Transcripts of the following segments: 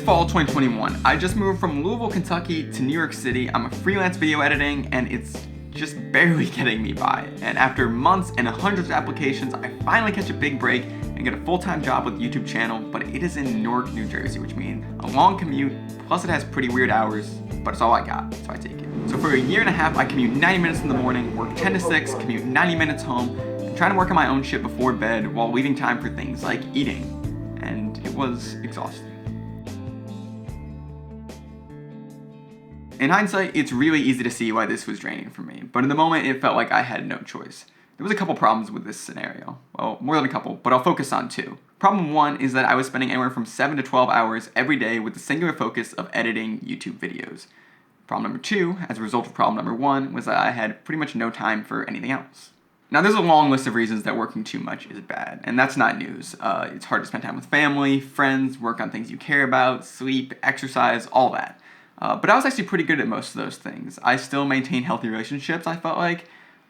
fall 2021. I just moved from Louisville, Kentucky to New York City. I'm a freelance video editing and it's just barely getting me by. And after months and hundreds of applications, I finally catch a big break and get a full-time job with a YouTube channel, but it is in Newark, New Jersey, which means a long commute, plus it has pretty weird hours, but it's all I got, so I take it. So for a year and a half, I commute 90 minutes in the morning, work 10 to 6, commute 90 minutes home, and trying to work on my own shit before bed while leaving time for things like eating. And it was exhausting. In hindsight, it's really easy to see why this was draining for me, but in the moment it felt like I had no choice. There was a couple problems with this scenario. Well, more than a couple, but I'll focus on two. Problem one is that I was spending anywhere from 7 to 12 hours every day with the singular focus of editing YouTube videos. Problem number two, as a result of problem number one, was that I had pretty much no time for anything else. Now there's a long list of reasons that working too much is bad, and that's not news. It's hard to spend time with family, friends, work on things you care about, sleep, exercise, all that. But I was actually pretty good at most of those things. I still maintained healthy relationships, I felt like.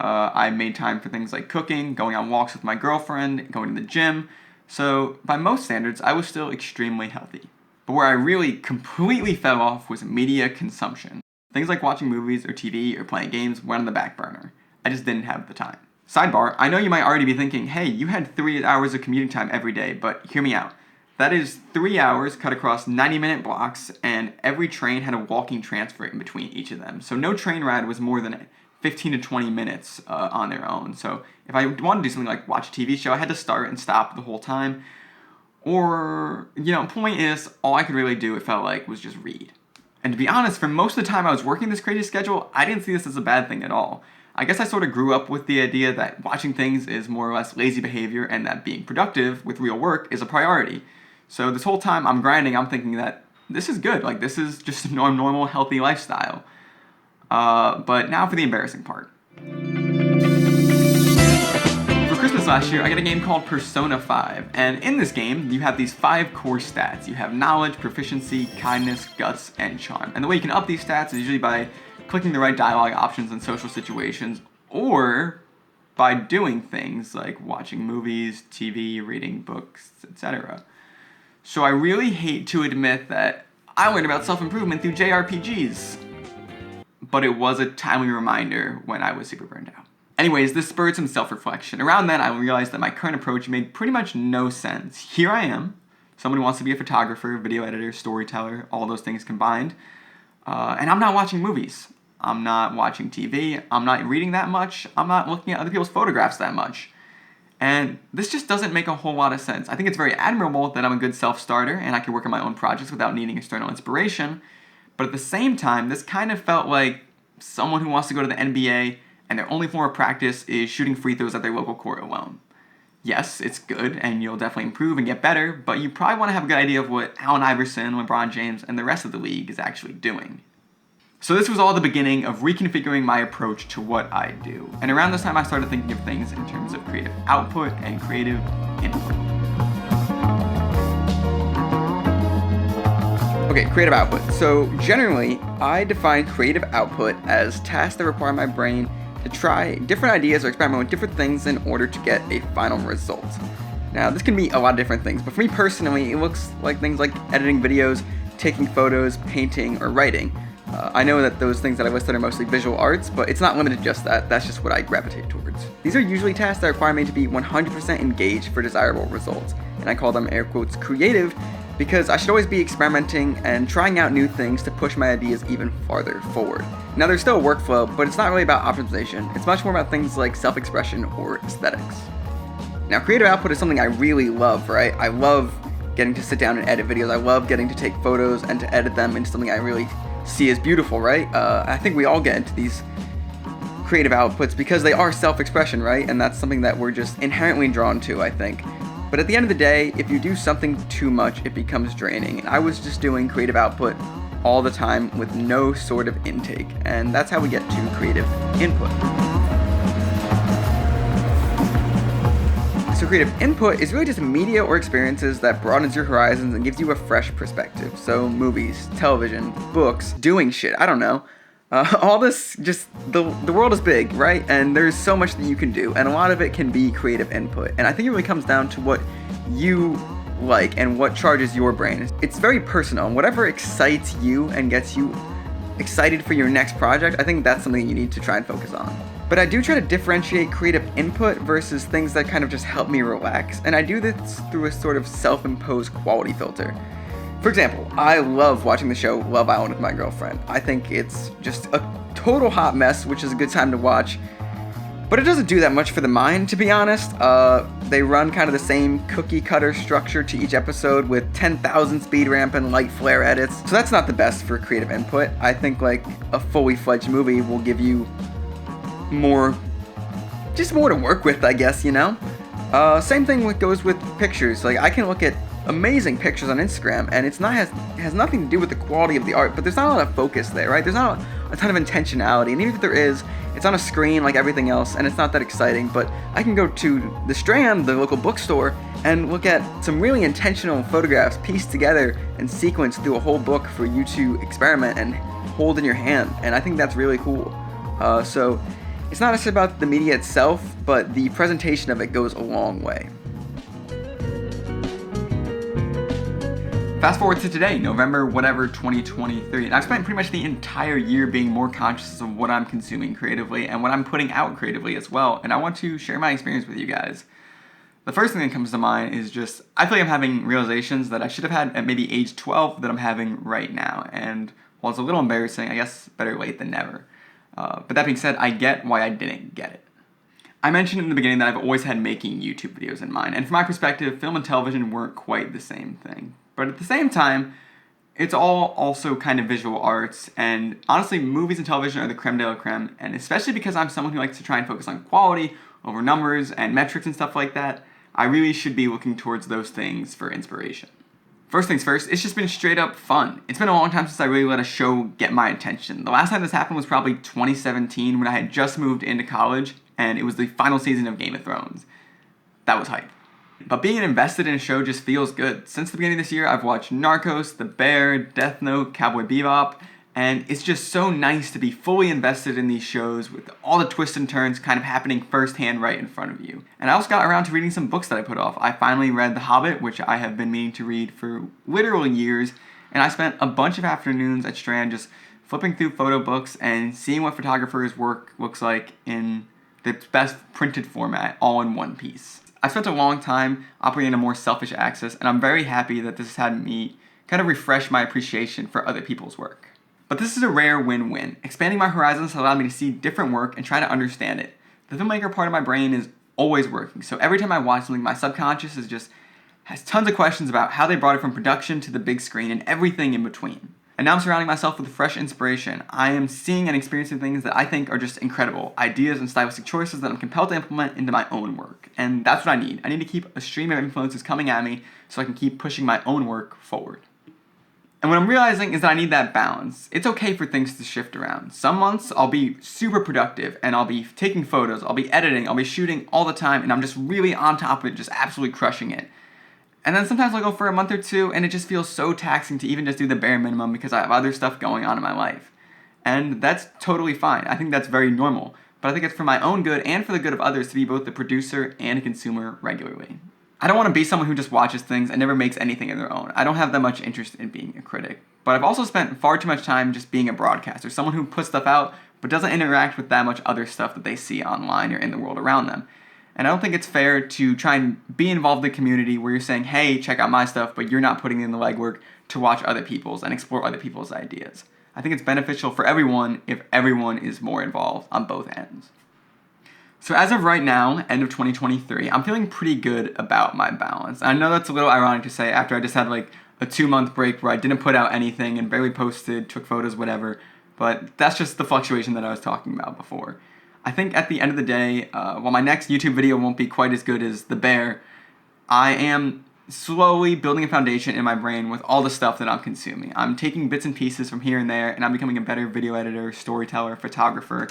I made time for things like cooking, going on walks with my girlfriend, going to the gym. So by most standards, I was still extremely healthy. But where I really completely fell off was media consumption. Things like watching movies or TV or playing games went on the back burner. I just didn't have the time. Sidebar, I know you might already be thinking, hey, you had 3 hours of commuting time every day, but hear me out. That is 3 hours cut across 90-minute blocks, and every train had a walking transfer in between each of them. So no train ride was more than 15 to 20 minutes on their own. So if I wanted to do something like watch a TV show, I had to start and stop the whole time. Or, point is, all I could really do, it felt like, was just read. And to be honest, for most of the time I was working this crazy schedule, I didn't see this as a bad thing at all. I guess I sort of grew up with the idea that watching things is more or less lazy behavior and that being productive with real work is a priority. So this whole time I'm grinding, I'm thinking that this is good. Like, this is just a normal, healthy lifestyle. But now for the embarrassing part. For Christmas last year, I got a game called Persona 5. And in this game, you have these 5 core stats. You have knowledge, proficiency, kindness, guts, and charm. And the way you can up these stats is usually by clicking the right dialogue options in social situations, or by doing things like watching movies, TV, reading books, etc. So I really hate to admit that I learned about self-improvement through JRPGs, but it was a timely reminder when I was super burned out. Anyways, this spurred some self-reflection. Around then, I realized that my current approach made pretty much no sense. Here I am, someone who wants to be a photographer, video editor, storyteller, all those things combined, and I'm not watching movies. I'm not watching TV, I'm not reading that much, I'm not looking at other people's photographs that much. And this just doesn't make a whole lot of sense. I think it's very admirable that I'm a good self-starter and I can work on my own projects without needing external inspiration, but at the same time, this kind of felt like someone who wants to go to the NBA and their only form of practice is shooting free throws at their local court alone. Yes, it's good and you'll definitely improve and get better, but you probably want to have a good idea of what Allen Iverson, LeBron James, and the rest of the league is actually doing. So this was all the beginning of reconfiguring my approach to what I do. And around this time I started thinking of things in terms of creative output and creative input. Okay, creative output. So generally, I define creative output as tasks that require my brain to try different ideas or experiment with different things in order to get a final result. Now, this can be a lot of different things, but for me personally, it looks like things like editing videos, taking photos, painting, or writing. I know that those things that I listed are mostly visual arts, but it's not limited to just that. That's just what I gravitate towards. These are usually tasks that require me to be 100% engaged for desirable results, and I call them, air quotes, creative, because I should always be experimenting and trying out new things to push my ideas even farther forward. Now, there's still a workflow, but it's not really about optimization. It's much more about things like self-expression or aesthetics. Now, creative output is something I really love, right? I love getting to sit down and edit videos. I love getting to take photos and to edit them into something I really see as beautiful, right? I think we all get into these creative outputs because they are self-expression, right? And that's something that we're just inherently drawn to, I think. But at the end of the day, if you do something too much, it becomes draining. And I was just doing creative output all the time with no sort of intake. And that's how we get to creative input. So creative input is really just media or experiences that broadens your horizons and gives you a fresh perspective. So movies, television, books, doing shit, I don't know. All this, just, the world is big, right? And there's so much that you can do, and a lot of it can be creative input. And I think it really comes down to what you like and what charges your brain. It's very personal, and whatever excites you and gets you excited for your next project, I think that's something you need to try and focus on. But I do try to differentiate creative input versus things that kind of just help me relax, and I do this through a sort of self-imposed quality filter. For example, I love watching the show Love Island with my girlfriend. I think it's just a total hot mess, which is a good time to watch. But it doesn't do that much for the mind, to be honest. They run kind of the same cookie-cutter structure to each episode with 10,000 speed ramp and light flare edits. So that's not the best for creative input. I think like a fully fledged movie will give you more to work with, I guess, you know? Same thing goes with pictures. Like, I can look at amazing pictures on Instagram, and it has nothing to do with the quality of the art, but there's not a lot of focus there, right? There's not a ton of intentionality, and even if there is, it's on a screen like everything else, and it's not that exciting. But I can go to the Strand, the local bookstore, and look at some really intentional photographs pieced together and sequenced through a whole book for you to experiment and hold in your hand, and I think that's really cool. So it's not just about the media itself, but the presentation of it goes a long way. Fast forward to today, November 2023, and I've spent pretty much the entire year being more conscious of what I'm consuming creatively and what I'm putting out creatively as well, and I want to share my experience with you guys. The first thing that comes to mind is just, I feel like I'm having realizations that I should have had at maybe age 12 that I'm having right now, and while it's a little embarrassing, I guess better late than never. But that being said, I get why I didn't get it. I mentioned in the beginning that I've always had making YouTube videos in mind, and from my perspective, film and television weren't quite the same thing. But at the same time, it's all also kind of visual arts, and honestly, movies and television are the creme de la creme, and especially because I'm someone who likes to try and focus on quality over numbers and metrics and stuff like that, I really should be looking towards those things for inspiration. First things first, it's just been straight up fun. It's been a long time since I really let a show get my attention. The last time this happened was probably 2017 when I had just moved into college, and it was the final season of Game of Thrones. That was hype. But being invested in a show just feels good. Since the beginning of this year, I've watched Narcos, The Bear, Death Note, Cowboy Bebop, and it's just so nice to be fully invested in these shows with all the twists and turns kind of happening firsthand right in front of you. And I also got around to reading some books that I put off. I finally read The Hobbit, which I have been meaning to read for literal years, and I spent a bunch of afternoons at Strand just flipping through photo books and seeing what photographers' work looks like in the best printed format, all in one piece. I spent a long time operating in a more selfish axis, and I'm very happy that this has had me kind of refresh my appreciation for other people's work. But this is a rare win-win. Expanding my horizons allowed me to see different work and try to understand it. The filmmaker part of my brain is always working, so every time I watch something, my subconscious has tons of questions about how they brought it from production to the big screen and everything in between. And now I'm surrounding myself with fresh inspiration. I am seeing and experiencing things that I think are just incredible. Ideas and stylistic choices that I'm compelled to implement into my own work. And that's what I need. I need to keep a stream of influences coming at me so I can keep pushing my own work forward. And what I'm realizing is that I need that balance. It's okay for things to shift around. Some months I'll be super productive and I'll be taking photos, I'll be editing, I'll be shooting all the time, and I'm just really on top of it, just absolutely crushing it. And then sometimes I'll go for a month or two, and it just feels so taxing to even just do the bare minimum because I have other stuff going on in my life. And that's totally fine. I think that's very normal. But I think it's for my own good and for the good of others to be both the producer and a consumer regularly. I don't want to be someone who just watches things and never makes anything of their own. I don't have that much interest in being a critic. But I've also spent far too much time just being a broadcaster, someone who puts stuff out but doesn't interact with that much other stuff that they see online or in the world around them. And I don't think it's fair to try and be involved in the community where you're saying, hey, check out my stuff, but you're not putting in the legwork to watch other people's and explore other people's ideas. I think it's beneficial for everyone if everyone is more involved on both ends. So as of right now, end of 2023, I'm feeling pretty good about my balance. I know that's a little ironic to say after I just had like a 2-month break where I didn't put out anything and barely posted, took photos, whatever, but that's just the fluctuation that I was talking about before. I think at the end of the day, while my next YouTube video won't be quite as good as The Bear, I am slowly building a foundation in my brain with all the stuff that I'm consuming. I'm taking bits and pieces from here and there, and I'm becoming a better video editor, storyteller, photographer,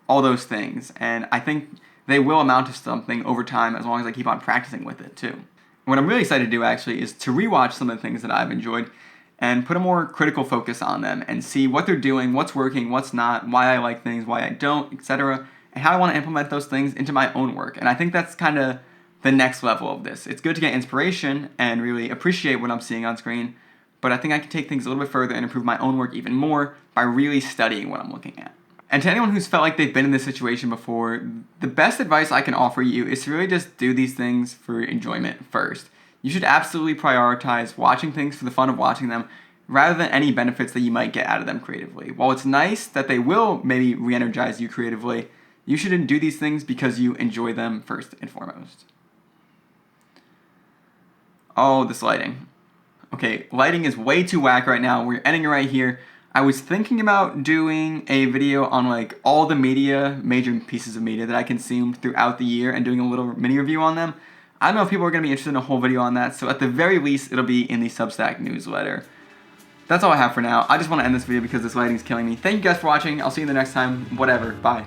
all those things. And I think they will amount to something over time as long as I keep on practicing with it too. What I'm really excited to do actually is to rewatch some of the things that I've enjoyed and put a more critical focus on them and see what they're doing, what's working, what's not, why I like things, why I don't, etc., and how I want to implement those things into my own work. And I think that's kind of the next level of this. It's good to get inspiration and really appreciate what I'm seeing on screen, but I think I can take things a little bit further and improve my own work even more by really studying what I'm looking at. And to anyone who's felt like they've been in this situation before, the best advice I can offer you is to really just do these things for enjoyment first. You should absolutely prioritize watching things for the fun of watching them rather than any benefits that you might get out of them creatively. While it's nice that they will maybe re-energize you creatively, you should do these things because you enjoy them first and foremost. Oh, this lighting. Okay, lighting is way too whack right now. We're ending it right here. I was thinking about doing a video on like all the major pieces of media that I consumed throughout the year and doing a little mini review on them. I don't know if people are going to be interested in a whole video on that, so at the very least, it'll be in the Substack newsletter. That's all I have for now. I just want to end this video because this lighting is killing me. Thank you guys for watching. I'll see you the next time. Whatever. Bye.